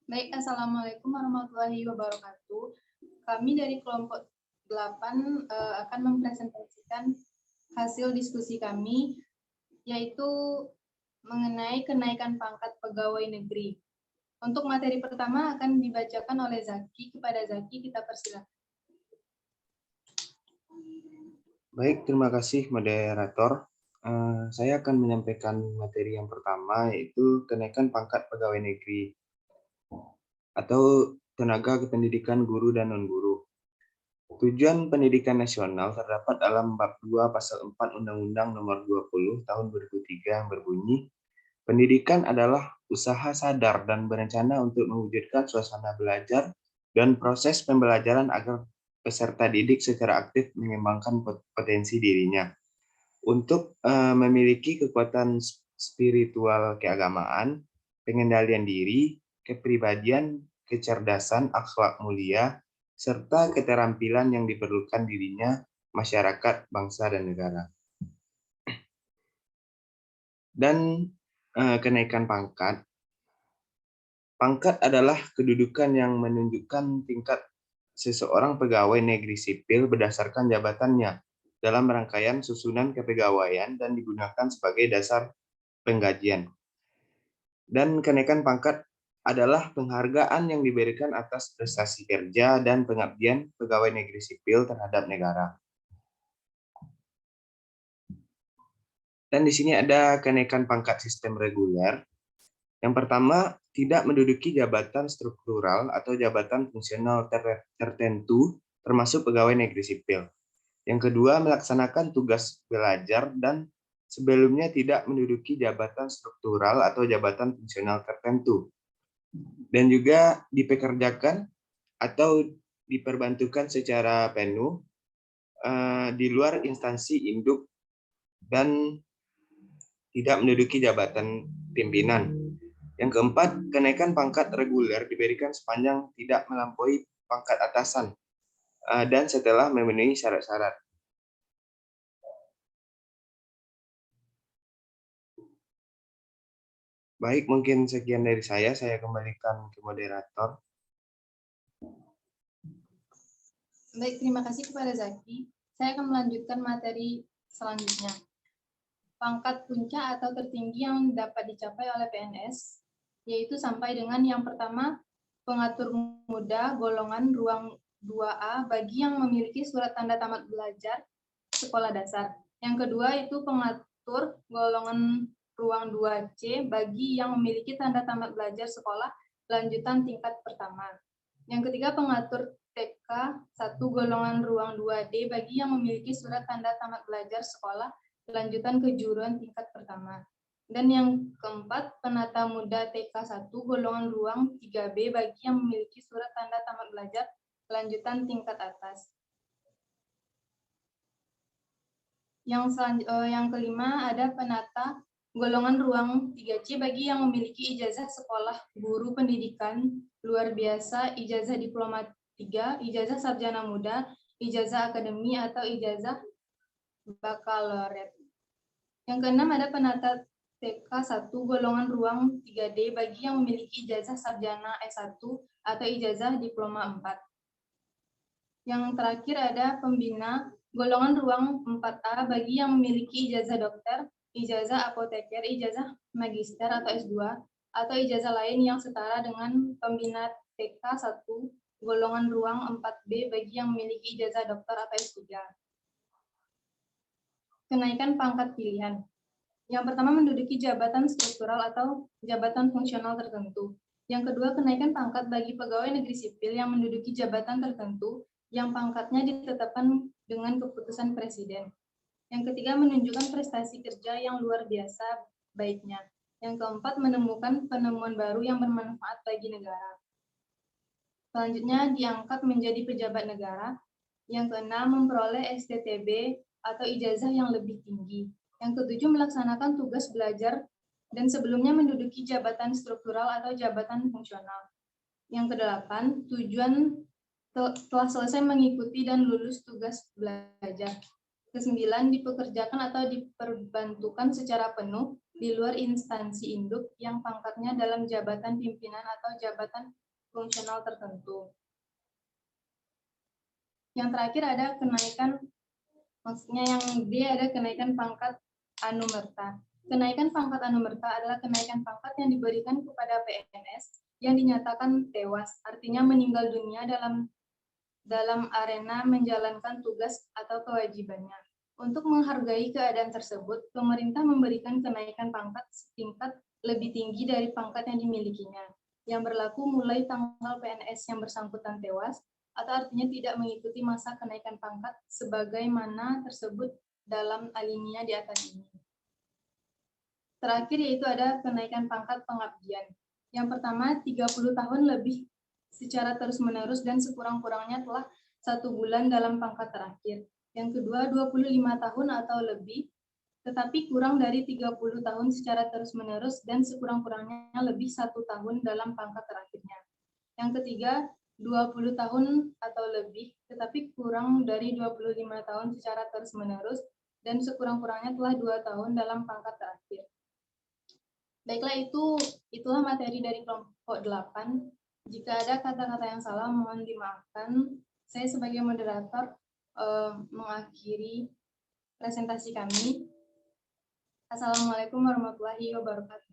Baik, Assalamualaikum warahmatullahi wabarakatuh. Kami dari kelompok 8 akan mempresentasikan hasil diskusi kami, yaitu mengenai kenaikan pangkat pegawai negeri. Untuk materi pertama akan dibacakan oleh Zaki. Kepada Zaki, kita persilakan. Baik, terima kasih moderator. Saya akan menyampaikan materi yang pertama, yaitu kenaikan pangkat pegawai negeri atau tenaga kependidikan guru dan non-guru. Tujuan pendidikan nasional terdapat dalam bab 2 pasal 4 Undang-Undang Nomor 20 Tahun 2003 yang berbunyi, pendidikan adalah usaha sadar dan berencana untuk mewujudkan suasana belajar dan proses pembelajaran agar peserta didik secara aktif mengembangkan potensi dirinya untuk memiliki kekuatan spiritual keagamaan, pengendalian diri, kepribadian, kecerdasan, akhlak mulia, serta keterampilan yang diperlukan dirinya, masyarakat, bangsa, dan negara. Dan kenaikan pangkat. Pangkat adalah kedudukan yang menunjukkan tingkat seseorang pegawai negeri sipil berdasarkan jabatannya dalam rangkaian susunan kepegawaian dan digunakan sebagai dasar penggajian. Dan kenaikan pangkat adalah penghargaan yang diberikan atas prestasi kerja dan pengabdian pegawai negeri sipil terhadap negara. Dan di sini ada kenaikan pangkat sistem reguler. Yang pertama, tidak menduduki jabatan struktural atau jabatan fungsional tertentu, termasuk pegawai negeri sipil. Yang kedua, melaksanakan tugas belajar dan sebelumnya tidak menduduki jabatan struktural atau jabatan fungsional tertentu. Dan juga dipekerjakan atau diperbantukan secara penuh di luar instansi induk dan tidak menduduki jabatan pimpinan. Yang keempat, kenaikan pangkat reguler diberikan sepanjang tidak melampaui pangkat atasan dan setelah memenuhi syarat-syarat. Baik, mungkin sekian dari saya kembalikan ke moderator. Baik, terima kasih kepada Zaki. Saya akan melanjutkan materi selanjutnya. Pangkat puncak atau tertinggi yang dapat dicapai oleh PNS, yaitu sampai dengan yang pertama, pengatur muda golongan ruang 2A bagi yang memiliki surat tanda tamat belajar sekolah dasar. Yang kedua itu pengatur golongan ruang 2C bagi yang memiliki tanda tamat belajar sekolah lanjutan tingkat pertama. Yang ketiga pengatur TK 1 golongan ruang 2D bagi yang memiliki surat tanda tamat belajar sekolah lanjutan kejuruan tingkat pertama. Dan yang keempat, penata muda TK 1 golongan ruang 3B bagi yang memiliki surat tanda tamat belajar lanjutan tingkat atas. Yang kelima ada penata golongan ruang 3C bagi yang memiliki ijazah sekolah guru pendidikan luar biasa, ijazah diploma 3, ijazah sarjana muda, ijazah akademi atau ijazah bakalaureat. Yang keenam ada penata TK 1 golongan ruang 3D bagi yang memiliki ijazah sarjana S1 atau ijazah diploma 4. Yang terakhir ada pembina golongan ruang 4A bagi yang memiliki ijazah dokter, ijazah apoteker, ijazah magister atau S2, atau ijazah lain yang setara dengan pembina TK 1 golongan ruang 4B bagi yang memiliki ijazah dokter atau S3. Kenaikan pangkat pilihan. Yang pertama menduduki jabatan struktural atau jabatan fungsional tertentu. Yang kedua kenaikan pangkat bagi pegawai negeri sipil yang menduduki jabatan tertentu yang pangkatnya ditetapkan dengan keputusan presiden. Yang ketiga menunjukkan prestasi kerja yang luar biasa baiknya. Yang keempat menemukan penemuan baru yang bermanfaat bagi negara. Selanjutnya diangkat menjadi pejabat negara. Yang keenam memperoleh STTB atau ijazah yang lebih tinggi. Yang ketujuh melaksanakan tugas belajar dan sebelumnya menduduki jabatan struktural atau jabatan fungsional. Yang kedelapan, tujuan telah selesai mengikuti dan lulus tugas belajar. Kesembilan, dipekerjakan atau diperbantukan secara penuh di luar instansi induk yang pangkatnya dalam jabatan pimpinan atau jabatan fungsional tertentu. Yang terakhir ada kenaikan, maksudnya yang D ada kenaikan pangkat anumerta. Kenaikan pangkat anumerta adalah kenaikan pangkat yang diberikan kepada PNS yang dinyatakan tewas, artinya meninggal dunia dalam arena menjalankan tugas atau kewajibannya. Untuk menghargai keadaan tersebut, pemerintah memberikan kenaikan pangkat setingkat lebih tinggi dari pangkat yang dimilikinya, yang berlaku mulai tanggal PNS yang bersangkutan tewas, atau artinya tidak mengikuti masa kenaikan pangkat sebagaimana tersebut dalam alinea di atas ini. Terakhir yaitu ada kenaikan pangkat pengabdian. Yang pertama, 30 tahun lebih secara terus-menerus dan sekurang-kurangnya telah 1 bulan dalam pangkat terakhir. Yang kedua, 25 tahun atau lebih, tetapi kurang dari 30 tahun secara terus-menerus dan sekurang-kurangnya lebih 1 tahun dalam pangkat terakhirnya. Yang ketiga, 20 tahun atau lebih, tetapi kurang dari 25 tahun secara terus-menerus dan sekurang-kurangnya telah 2 tahun dalam pangkat terakhir. Baiklah, itulah materi dari kelompok 8. Jika ada kata-kata yang salah, mohon dimaafkan. Saya sebagai moderator mengakhiri presentasi kami. Assalamualaikum warahmatullahi wabarakatuh.